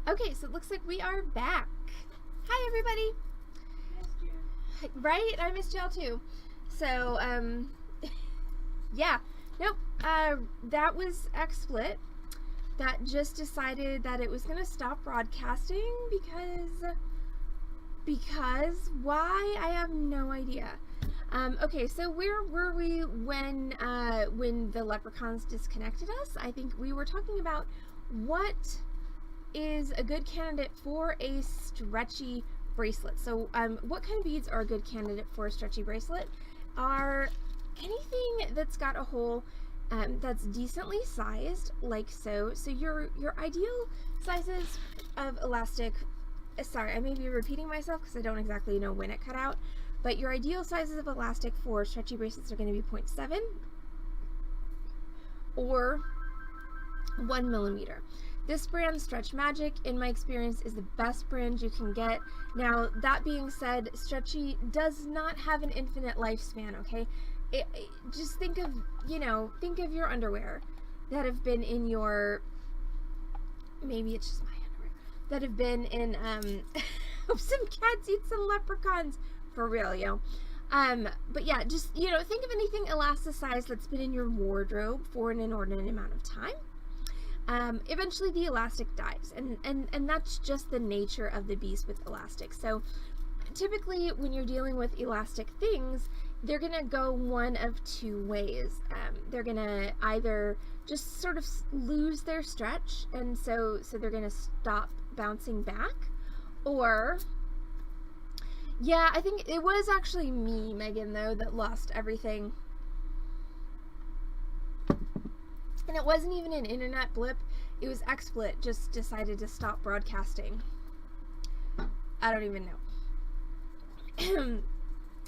Okay, so it looks like we are back. Hi, everybody. Missed you. Right? I missed y'all too. So, yeah. Nope. That was XSplit. That just decided that it was going to stop broadcasting because why? I have no idea. Okay, so where were we when the leprechauns disconnected us? I think we were talking about what is a good candidate for a stretchy bracelet. So what kind of beads are a good candidate for a stretchy bracelet? Are anything that's got a hole that's decently sized, like so. So your ideal sizes of elastic, sorry, I may be repeating myself because I don't exactly know when it cut out, but your ideal sizes of elastic for stretchy bracelets are going to be 0.7 or 1 millimeter. This brand, Stretch Magic, in my experience, is the best brand you can get. Now, that being said, stretchy does not have an infinite lifespan, okay? Just think of, think of your underwear that have been in your, maybe it's just my underwear, that have been in, some cats eat some leprechauns, for real, yo. But yeah, just, think of anything elasticized that's been in your wardrobe for an inordinate amount of time. Eventually the elastic dies, and that's just the nature of the beast with elastic. So typically when you're dealing with elastic things, they're gonna go one of two ways. They're gonna either just sort of lose their stretch, and so they're gonna stop bouncing back, or yeah, I think it was actually me, Megan, though, that lost everything. And it wasn't even an internet blip. It was XSplit just decided to stop broadcasting. I don't even know.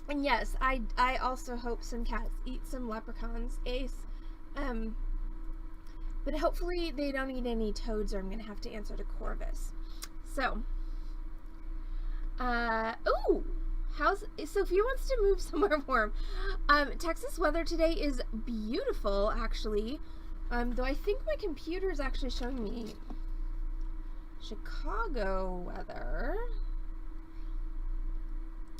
And yes, I also hope some cats eat some leprechauns, Ace. But hopefully they don't eat any toads, or I'm going to have to answer to Corvus. So, ooh! Sophia wants to move somewhere warm. Texas weather today is beautiful, actually. Though I think my computer is actually showing me Chicago weather.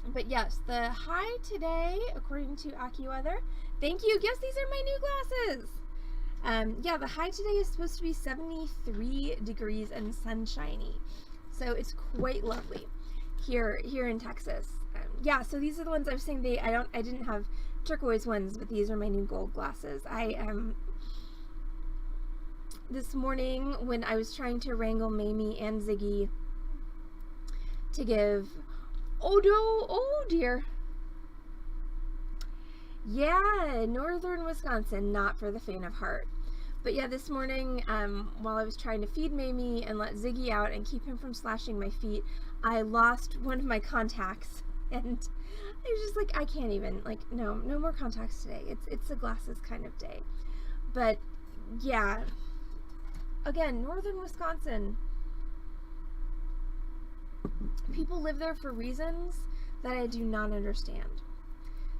But yes, the high today, according to AccuWeather, thank you. Yes, these are my new glasses. Yeah, the high today is supposed to be 73 degrees and sunshiny. So it's quite lovely here in Texas. Yeah, so these are the ones I was saying I didn't have turquoise ones, but these are my new gold glasses. This morning when I was trying to wrangle Mamie and Ziggy to give, oh dear. Yeah, northern Wisconsin, not for the faint of heart. But yeah, this morning, while I was trying to feed Mamie and let Ziggy out and keep him from slashing my feet, I lost one of my contacts, and I was just like, I can't even, like, no more contacts today. It's a glasses kind of day. But yeah, again, northern Wisconsin. People live there for reasons that I do not understand.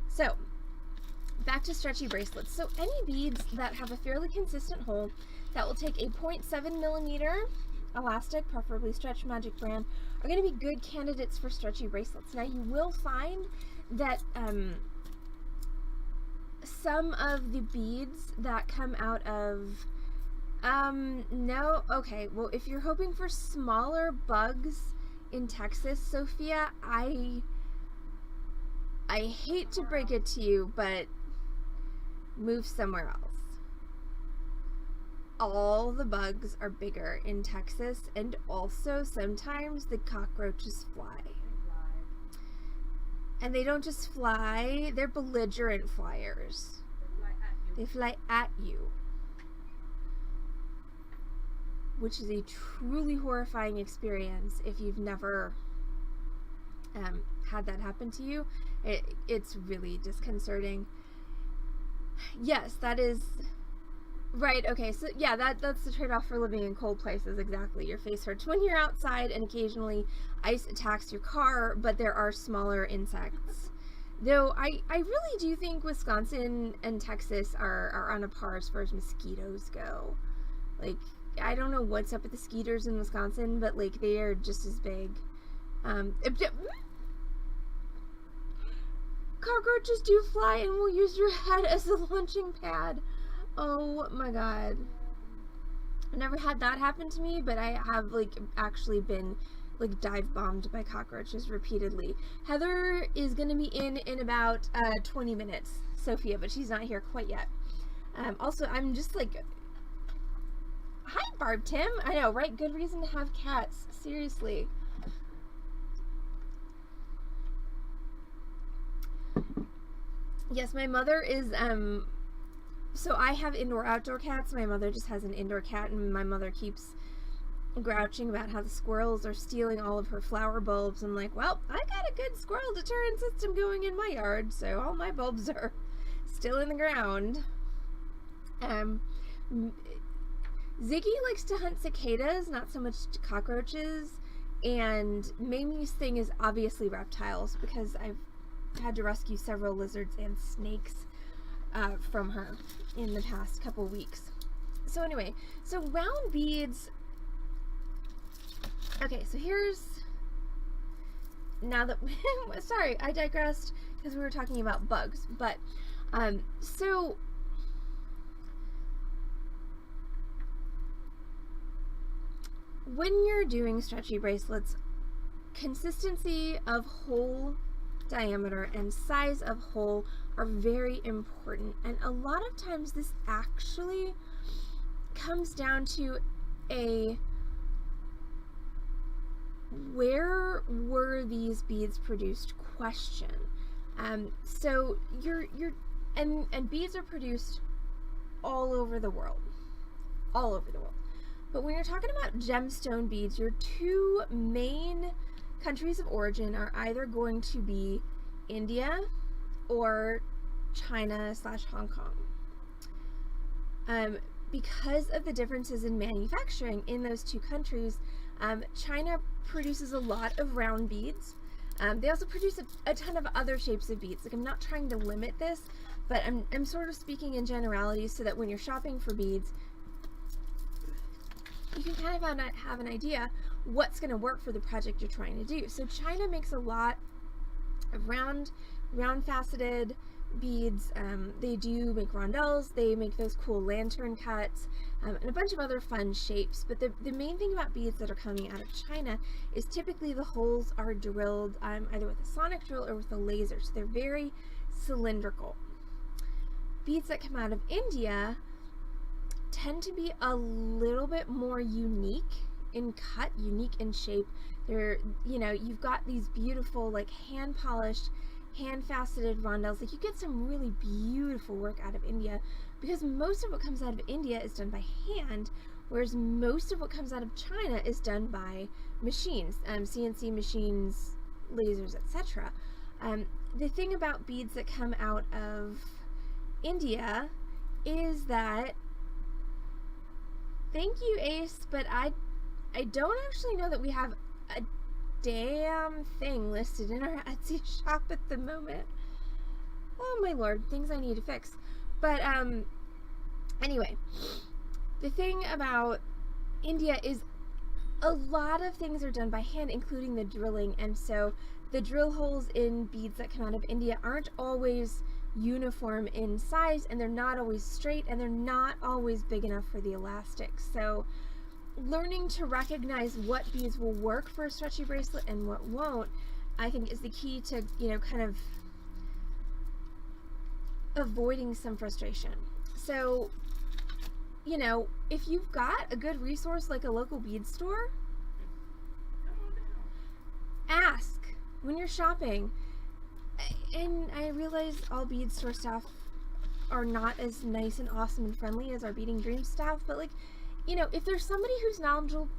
So, back to stretchy bracelets. So any beads that have a fairly consistent hole that will take a 0.7 millimeter elastic, preferably Stretch Magic brand, are going to be good candidates for stretchy bracelets. Now you will find that some of the beads that come out of no, okay, well, if you're hoping for smaller bugs in Texas, Sophia, I hate to break it to you, but move somewhere else. All the bugs are bigger in Texas, and also sometimes the cockroaches fly. And they don't just fly, they're belligerent flyers. They fly at you. Which is a truly horrifying experience if you've never had that happen to you. It's really disconcerting. Yes, that is right. Okay, so yeah, that's the trade-off for living in cold places. Exactly. Your face hurts when you're outside, and occasionally ice attacks your car, but there are smaller insects. Though I really do think Wisconsin and Texas are on a par as far as mosquitoes go. Like, I don't know what's up with the skeeters in Wisconsin, but like they are just as big. Cockroaches do fly and will use your head as a launching pad. Oh my god. I've never had that happen to me, but I have like actually been like dive bombed by cockroaches repeatedly. Heather is gonna be in about 20 minutes, Sophia, but she's not here quite yet. Also, I'm just like, hi Barb Tim. I know, right? Good reason to have cats. Seriously. Yes, my mother is, so I have indoor-outdoor cats. My mother just has an indoor cat, and my mother keeps grouching about how the squirrels are stealing all of her flower bulbs. I'm like, well, I got a good squirrel deterrent system going in my yard, so all my bulbs are still in the ground. Ziggy likes to hunt cicadas, not so much cockroaches, and Mamie's thing is obviously reptiles, because I've had to rescue several lizards and snakes from her in the past couple weeks. So anyway, so round beads. Okay, so here's, now that, sorry, I digressed because we were talking about bugs, but so when you're doing stretchy bracelets, consistency of hole diameter and size of hole are very important, and a lot of times this actually comes down to a where were these beads produced question. So and beads are produced all over the world, but when you're talking about gemstone beads, your two main countries of origin are either going to be India or China/Hong Kong. Because of the differences in manufacturing in those two countries, China produces a lot of round beads. They also produce a ton of other shapes of beads. Like, I'm not trying to limit this, but I'm sort of speaking in generalities so that when you're shopping for beads, you can kind of have an idea what's going to work for the project you're trying to do. So China makes a lot of round faceted beads. They do make rondelles, they make those cool lantern cuts, and a bunch of other fun shapes. But the main thing about beads that are coming out of China is typically the holes are drilled either with a sonic drill or with a laser, so they're very cylindrical. Beads that come out of India tend to be a little bit more unique in cut, unique in shape. They're, you've got these beautiful, like, hand polished, hand faceted rondelles. Like, you get some really beautiful work out of India, because most of what comes out of India is done by hand, whereas most of what comes out of China is done by machines, CNC machines, lasers, etc. The thing about beads that come out of India is that, thank you, Ace, but I don't actually know that we have a damn thing listed in our Etsy shop at the moment. Oh my lord, things I need to fix. But anyway, the thing about India is a lot of things are done by hand, including the drilling, and so the drill holes in beads that come out of India aren't always uniform in size, and they're not always straight, and they're not always big enough for the elastic. So learning to recognize what beads will work for a stretchy bracelet and what won't, I think, is the key to, kind of avoiding some frustration. So, if you've got a good resource like a local bead store, ask when you're shopping. And I realize all bead store staff are not as nice and awesome and friendly as our Beading Dreams staff, but if there's somebody who's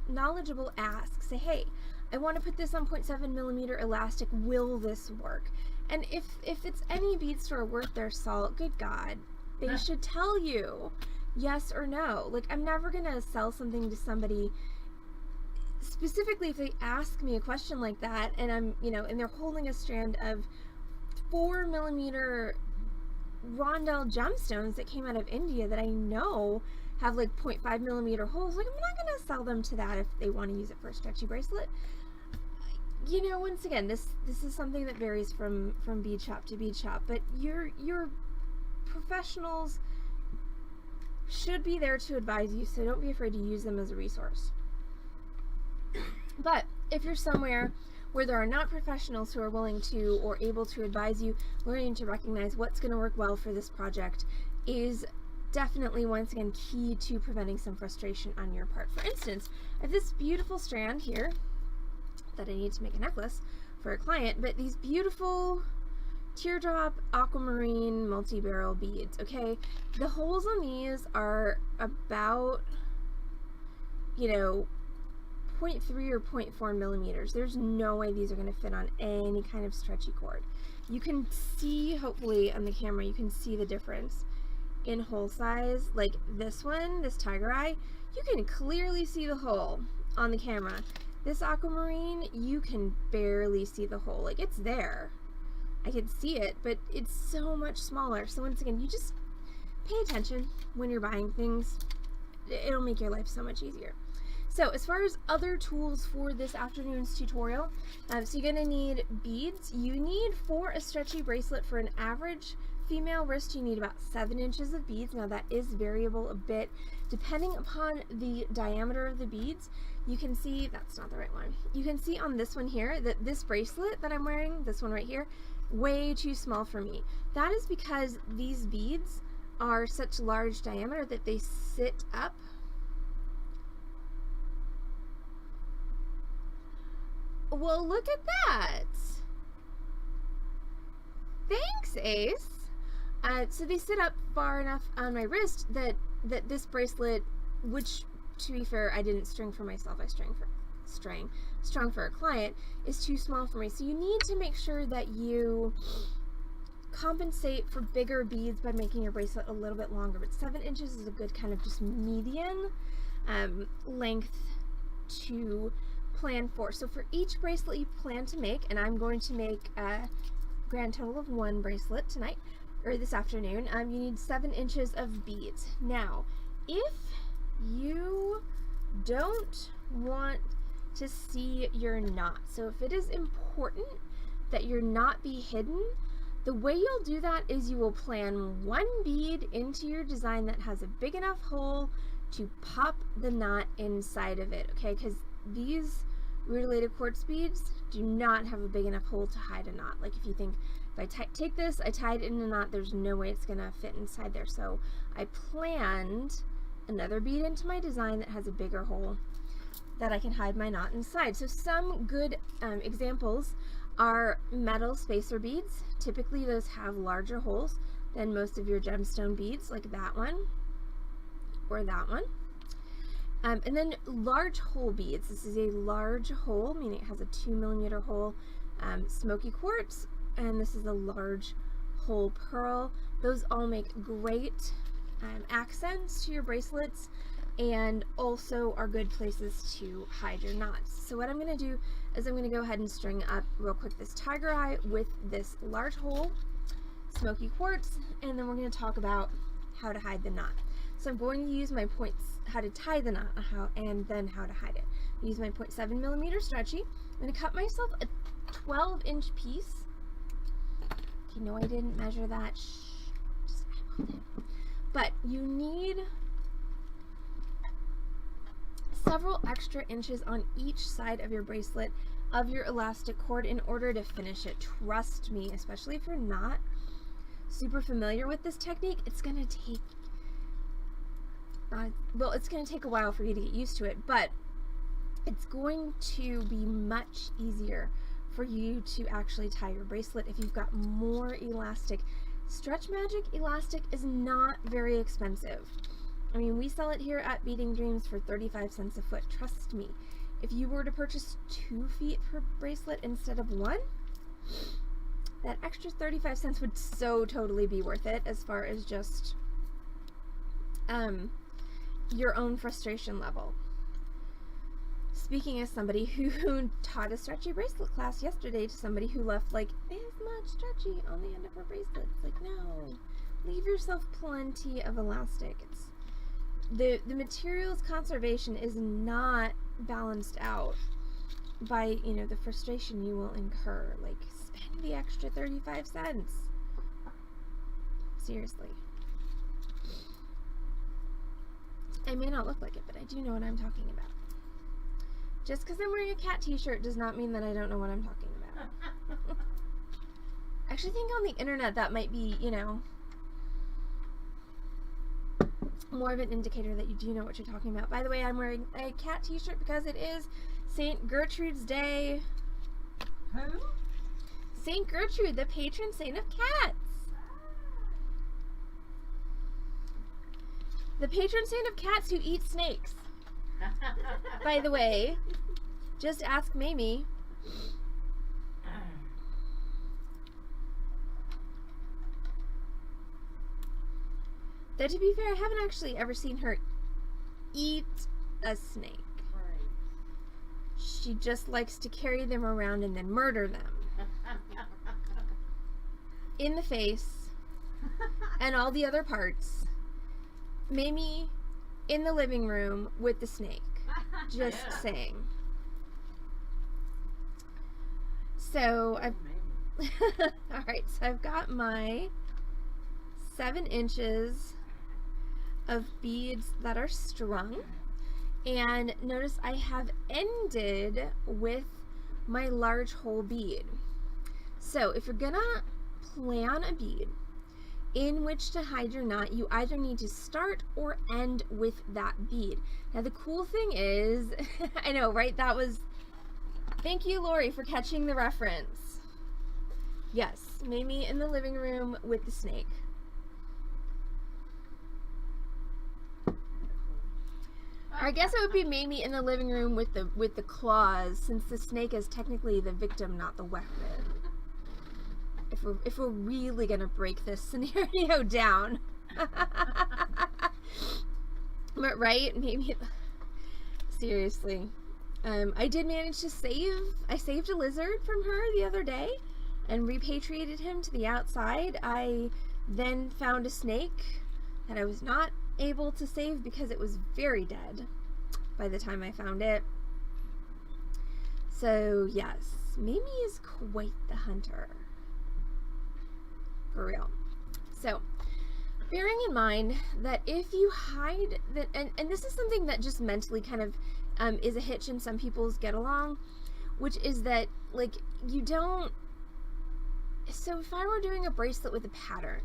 knowledgeable, ask. Say, hey, I want to put this on 0.7 millimeter elastic. Will this work? And if it's any bead store worth their salt, good God, they should tell you yes or no. Like, I'm never gonna sell something to somebody, specifically if they ask me a question like that, and I'm, and they're holding a strand of 4 millimeter rondelle gemstones that came out of India that I know have like 0.5 millimeter holes, like I'm not going to sell them to that if they want to use it for a stretchy bracelet. You know, once again, this is something that varies from bead shop to bead shop, but your professionals should be there to advise you, so don't be afraid to use them as a resource. But if you're somewhere where there are not professionals who are willing to or able to advise you, learning to recognize what's going to work well for this project is definitely, once again, key to preventing some frustration on your part. For instance, I have this beautiful strand here that I need to make a necklace for a client, but these beautiful teardrop aquamarine multi-barrel beads, okay? The holes on these are about, you know, 0.3 or 0.4 millimeters. There's no way these are going to fit on any kind of stretchy cord. You can see, hopefully on the camera, you can see the difference in hole size. Like this one, this tiger eye, you can clearly see the hole on the camera. This aquamarine, you can barely see the hole. Like, it's there. I can see it, but it's so much smaller. So once again, you just pay attention when you're buying things. It'll make your life so much easier. So as far as other tools for this afternoon's tutorial, so you're gonna need beads. You need, for a stretchy bracelet, for an average female wrist, you need about 7 inches of beads. Now that is variable a bit depending upon the diameter of the beads. You can see, that's not the right one. You can see on this one here that this bracelet that I'm wearing, this one right here, way too small for me. That is because these beads are such large diameter that they sit up. Well, look at that. Thanks, Ace. So they sit up far enough on my wrist that this bracelet, which, to be fair, I didn't string for myself, I strung for a client, is too small for me. So you need to make sure that you compensate for bigger beads by making your bracelet a little bit longer. But 7 inches is a good kind of just median length to plan for. So for each bracelet you plan to make, and I'm going to make a grand total of 1 bracelet tonight, or this afternoon, you need 7 inches of beads. Now, if you don't want to see your knot, so if it is important that your knot be hidden, the way you'll do that is you will plan 1 bead into your design that has a big enough hole to pop the knot inside of it, okay? Because these rutilated quartz beads do not have a big enough hole to hide a knot. Like if you think, if I take this, I tie it in a knot, there's no way it's gonna fit inside there. So I planned another bead into my design that has a bigger hole that I can hide my knot inside. So some good examples are metal spacer beads. Typically those have larger holes than most of your gemstone beads, like that one or that one. And then large hole beads. This is a large hole, meaning it has a 2 millimeter hole, smoky quartz, and this is a large hole pearl. Those all make great accents to your bracelets and also are good places to hide your knots. So what I'm going to do is I'm going to go ahead and string up real quick this tiger eye with this large hole smoky quartz, and then we're going to talk about how to hide the knot. So I'm going to use my points, how to tie the knot, and then how to hide it. I use my 0.7 millimeter stretchy. I'm going to cut myself a 12-inch piece. Okay, no, I didn't measure that. Shh, just eyeballed it. But you need several extra inches on each side of your bracelet of your elastic cord in order to finish it. Trust me, especially if you're not super familiar with this technique, it's going to take well, it's going to take a while for you to get used to it, but it's going to be much easier for you to actually tie your bracelet if you've got more elastic. Stretch Magic elastic is not very expensive. I mean, we sell it here at Beading Dreams for 35 cents a foot. Trust me, if you were to purchase 2 feet per bracelet instead of 1, that extra 35 cents would so totally be worth it as far as just your own frustration level. Speaking as somebody who taught a stretchy bracelet class yesterday to somebody who left like this much stretchy on the end of her bracelet. It's like, no, leave yourself plenty of elastic. the materials conservation is not balanced out by, you know, the frustration you will incur. Like, spend the extra 35 cents. Seriously. I may not look like it, but I do know what I'm talking about. Just because I'm wearing a cat t-shirt does not mean that I don't know what I'm talking about. I actually think on the internet that might be, you know, more of an indicator that you do know what you're talking about. By the way, I'm wearing a cat t-shirt because it is St. Gertrude's Day. Who? St. Gertrude, the patron saint of cats. The patron saint of cats who eat snakes. By the way, just ask Mamie. Though to be fair, I haven't actually ever seen her eat a snake. Right. She just likes to carry them around and then murder them. In the face and all the other parts. Mamie in the living room with the snake. Just saying. So I've alright, so I've got my 7 inches of beads that are strung, and notice I have ended with my large hole bead. So if you're gonna plan a bead in which to hide your knot, you either need to start or end with that bead. Now the cool thing is, I know, right? That was, thank you, Lori, for catching the reference. Yes, Mamie in the living room with the snake. Or I guess it would be Mamie in the living room with the claws, since the snake is technically the victim, not the weapon. If we're really gonna break this scenario down. But right, maybe seriously. I did manage to I saved a lizard from her the other day and repatriated him to the outside. I then found a snake that I was not able to save because it was very dead by the time I found it. So yes, Mamie is quite the hunter. For real. So, bearing in mind that if you hide that, and this is something that just mentally kind of is a hitch in some people's get along, which is that, like, you don't, so if I were doing a bracelet with a pattern,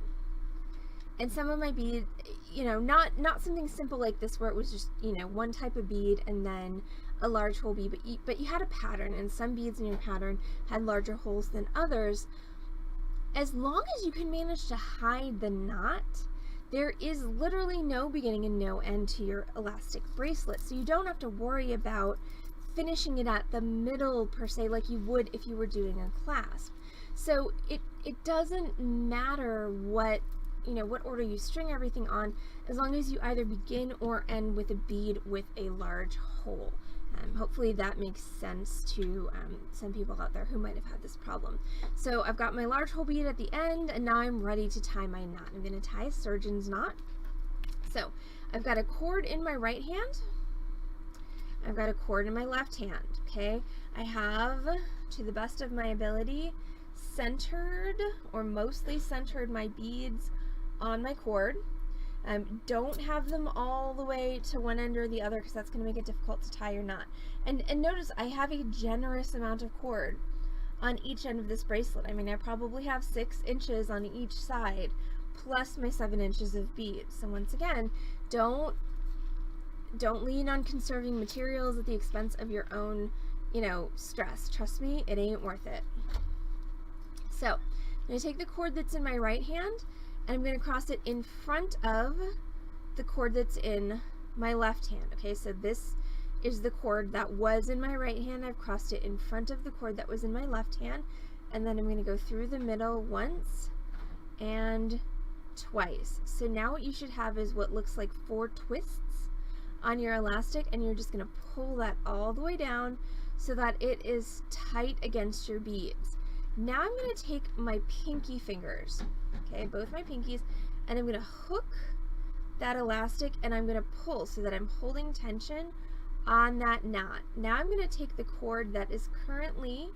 and some of my bead, you know, not something simple like this where it was just, you know, one type of bead and then a large hole bead, but you had a pattern, and some beads in your pattern had larger holes than others. As long as you can manage to hide the knot, there is literally no beginning and no end to your elastic bracelet. So you don't have to worry about finishing it at the middle per se like you would if you were doing a clasp. So it doesn't matter what, you know, what order you string everything on, as long as you either begin or end with a bead with a large hole. Hopefully that makes sense to some people out there who might have had this problem. So I've got my large hole bead at the end, and now I'm ready to tie my knot. I'm going to tie a surgeon's knot. So I've got a cord in my right hand. I've got a cord in my left hand. Okay, I have, to the best of my ability, centered or mostly centered my beads on my cord. Don't have them all the way to one end or the other, because that's going to make it difficult to tie your knot. And notice I have a generous amount of cord on each end of this bracelet. I mean, I probably have 6 inches on each side, plus my 7 inches of beads. So once again, don't lean on conserving materials at the expense of your own, you know, stress. Trust me, it ain't worth it. So I'm going to take the cord that's in my right hand, and I'm going to cross it in front of the cord that's in my left hand. Okay, so this is the cord that was in my right hand. I've crossed it in front of the cord that was in my left hand, and then I'm going to go through the middle once and twice. So now what you should have is what looks like 4 twists on your elastic, and you're just going to pull that all the way down so that it is tight against your beads. Now I'm going to take my pinky fingers, okay, both my pinkies, and I'm going to hook that elastic and I'm going to pull so that I'm holding tension on that knot. Now I'm going to take the cord that is currently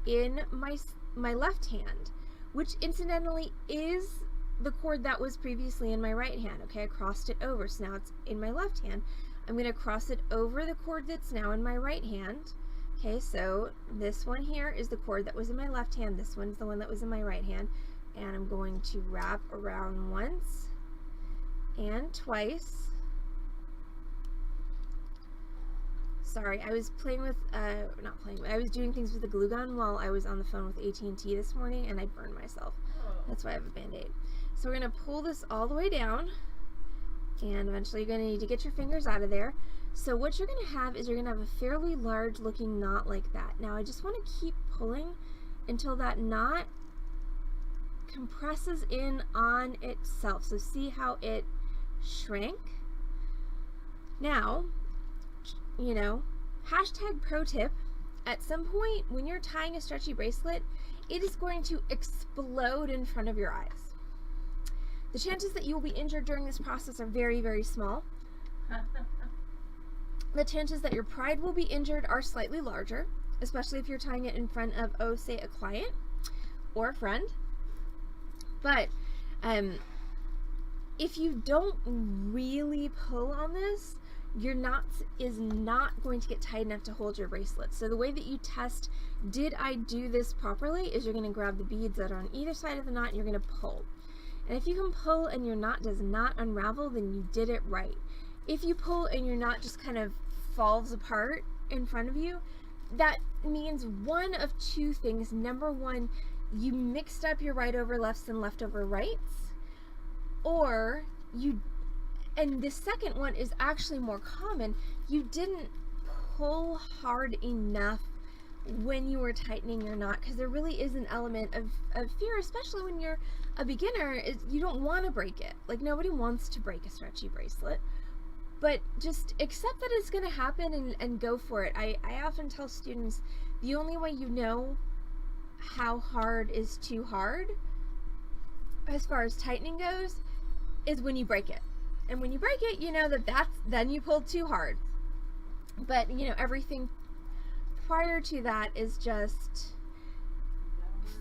in my left hand, which incidentally is the cord that was previously in my right hand. Okay, I crossed it over, so now it's in my left hand. I'm going to cross it over the cord that's now in my right hand. Okay, so this one here is the cord that was in my left hand. This one's the one that was in my right hand. And I'm going to wrap around once and twice. Sorry, I was playing with, I was doing things with a glue gun while I was on the phone with AT&T this morning, and I burned myself. That's why I have a Band-Aid. So we're going to pull this all the way down, and eventually you're going to need to get your fingers out of there. So what you're going to have is you're going to have a fairly large looking knot like that. Now I just want to keep pulling until that knot compresses in on itself. So see how it shrank? Now, you know, hashtag pro tip, at some point when you're tying a stretchy bracelet, it is going to explode in front of your eyes. The chances that you will be injured during this process are very, very small. The chances that your pride will be injured are slightly larger, especially if you're tying it in front of, oh, say a client or a friend. But if you don't really pull on this, your knot is not going to get tight enough to hold your bracelet. So the way that you test, did I do this properly, is you're going to grab the beads that are on either side of the knot and you're going to pull. And if you can pull and your knot does not unravel, then you did it right. If you pull and your knot just kind of falls apart in front of you, that means one of two things. Number one, you mixed up your right over lefts and left over rights, or you, and the second one is actually more common, you didn't pull hard enough when you were tightening your knot, because there really is an element of fear, especially when you're a beginner. You don't want to break it. Like, nobody wants to break a stretchy bracelet, but just accept that it's going to happen and go for it. I often tell students, the only way you know how hard is too hard as far as tightening goes is when you break it. And when you break it, you know then you pulled too hard. But you know, everything prior to that is just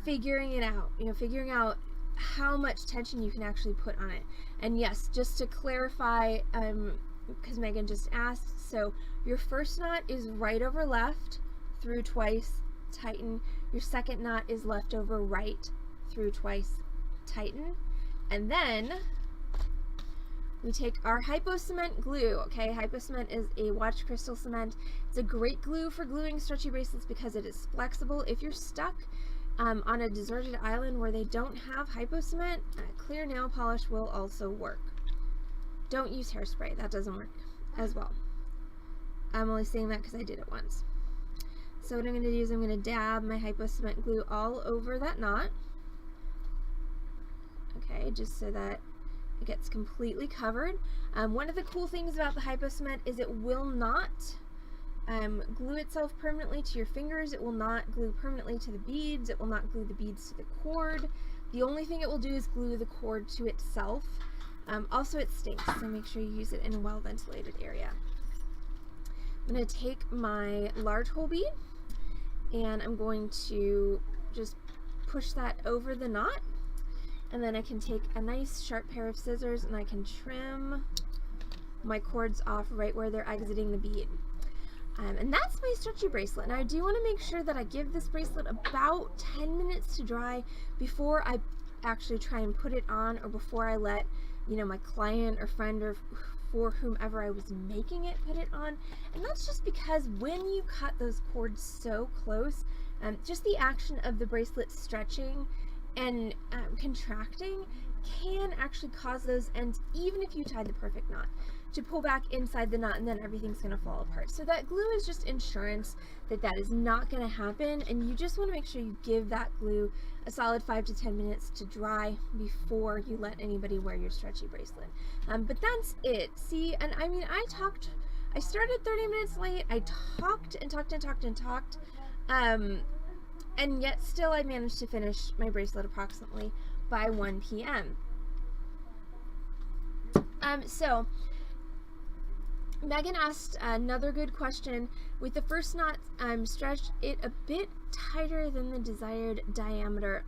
figuring it out, you know, figuring out how much tension you can actually put on it. And yes, just to clarify, because Megan just asked, so your first knot is right over left through twice, tighten. Your second knot is left over right through twice, tighten. And then we take our hypocement glue. Okay, hypocement is a watch crystal cement. It's a great glue for gluing stretchy bracelets because it is flexible. If you're stuck on a deserted island where they don't have hypocement, clear nail polish will also work. Don't use hairspray, that doesn't work as well. I'm only saying that because I did it once. So what I'm going to do is I'm going to dab my hypocement glue all over that knot. Okay, just so that it gets completely covered. One of the cool things about the hypocement is it will not glue itself permanently to your fingers. It will not glue permanently to the beads. It will not glue the beads to the cord. The only thing it will do is glue the cord to itself. Also, it stinks, so make sure you use it in a well-ventilated area. I'm going to take my large hole bead and I'm going to just push that over the knot, and then I can take a nice sharp pair of scissors and I can trim my cords off right where they're exiting the bead. And that's my stretchy bracelet. Now I do want to make sure that I give this bracelet about 10 minutes to dry before I actually try and put it on, or before I let, you know, my client or friend or for whomever I was making it put it on. And that's just because when you cut those cords so close, just the action of the bracelet stretching and contracting can actually cause those ends, even if you tie the perfect knot, to pull back inside the knot, and then everything's going to fall apart. So that glue is just insurance that that is not going to happen, and you just want to make sure you give that glue a solid 5 to 10 minutes to dry before you let anybody wear your stretchy bracelet. But that's it. See, and I mean, I started 30 minutes late. I talked and talked and talked and talked, and yet still I managed to finish my bracelet approximately by 1 p.m. So Megan asked another good question. With the first knot stretched it a bit tighter than the desired diameter.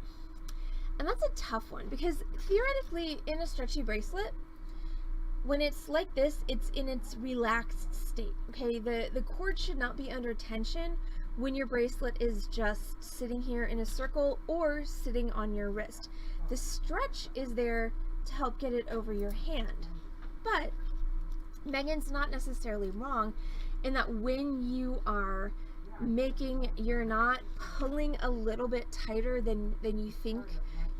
And that's a tough one because theoretically in a stretchy bracelet, when it's like this, it's in its relaxed state. Okay, the cord should not be under tension when your bracelet is just sitting here in a circle or sitting on your wrist. The stretch is there to help get it over your hand. But Megan's not necessarily wrong in that when you are making your knot, pulling a little bit tighter than you think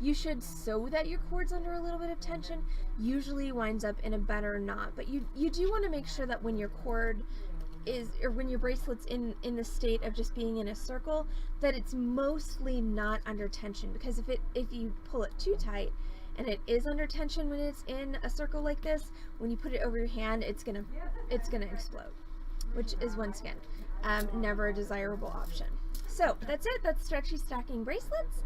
you should, so that your cord's under a little bit of tension, usually winds up in a better knot. But you do want to make sure that when your cord is, or when your bracelet's in the state of just being in a circle, that it's mostly not under tension, because if you pull it too tight and it is under tension when it's in a circle like this, when you put it over your hand, it's gonna explode, which is once again never a desirable option. So that's it. That's stretchy stacking bracelets.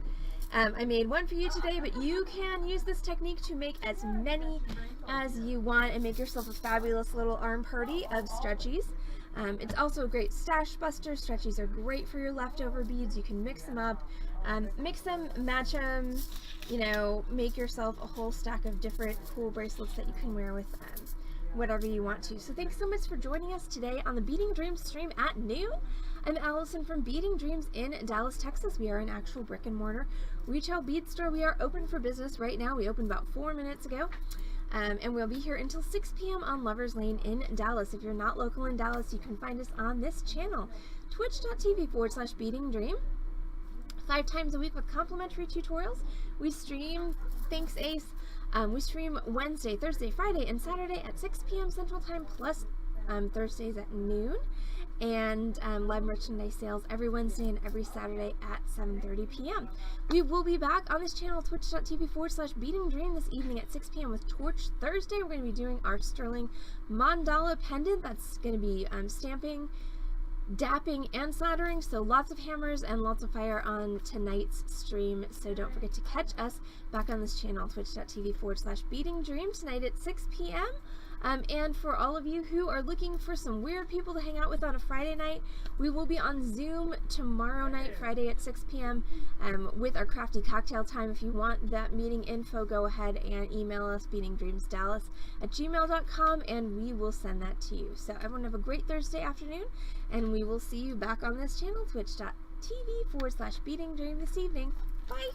I made one for you today, but you can use this technique to make as many as you want and make yourself a fabulous little arm party of stretchies. It's also a great stash buster. Stretchies are great for your leftover beads. You can mix them up, mix them, match them, you know, make yourself a whole stack of different cool bracelets that you can wear with whatever you want to. So thanks so much for joining us today on the Beading Dreams stream at noon. I'm Allison from Beading Dreams in Dallas, Texas. We are an actual brick and mortar retail bead store. We are open for business right now. We opened about 4 minutes ago. And we'll be here until 6 p.m. on Lovers Lane in Dallas. If you're not local in Dallas, you can find us on this channel, twitch.tv/beadingdream. 5 times a week with complimentary tutorials. We stream, thanks Ace, we stream Wednesday, Thursday, Friday, and Saturday at 6 p.m. Central Time, plus Thursdays at noon. And live merchandise sales every Wednesday and every Saturday at 7:30 p.m. We will be back on this channel, twitch.tv/beadingdream, this evening at 6 p.m. with Torch Thursday. We're going to be doing our sterling mandala pendant. That's going to be stamping, dapping, and soldering. So lots of hammers and lots of fire on tonight's stream. So don't forget to catch us back on this channel, twitch.tv/beadingdream, tonight at 6 p.m. And for all of you who are looking for some weird people to hang out with on a Friday night, we will be on Zoom tomorrow night, Friday at 6 p.m. With our crafty cocktail time. If you want that meeting info, go ahead and email us, beadingdreamsdallas@gmail.com, and we will send that to you. So everyone have a great Thursday afternoon, and we will see you back on this channel, twitch.tv/beadingdream this evening. Bye!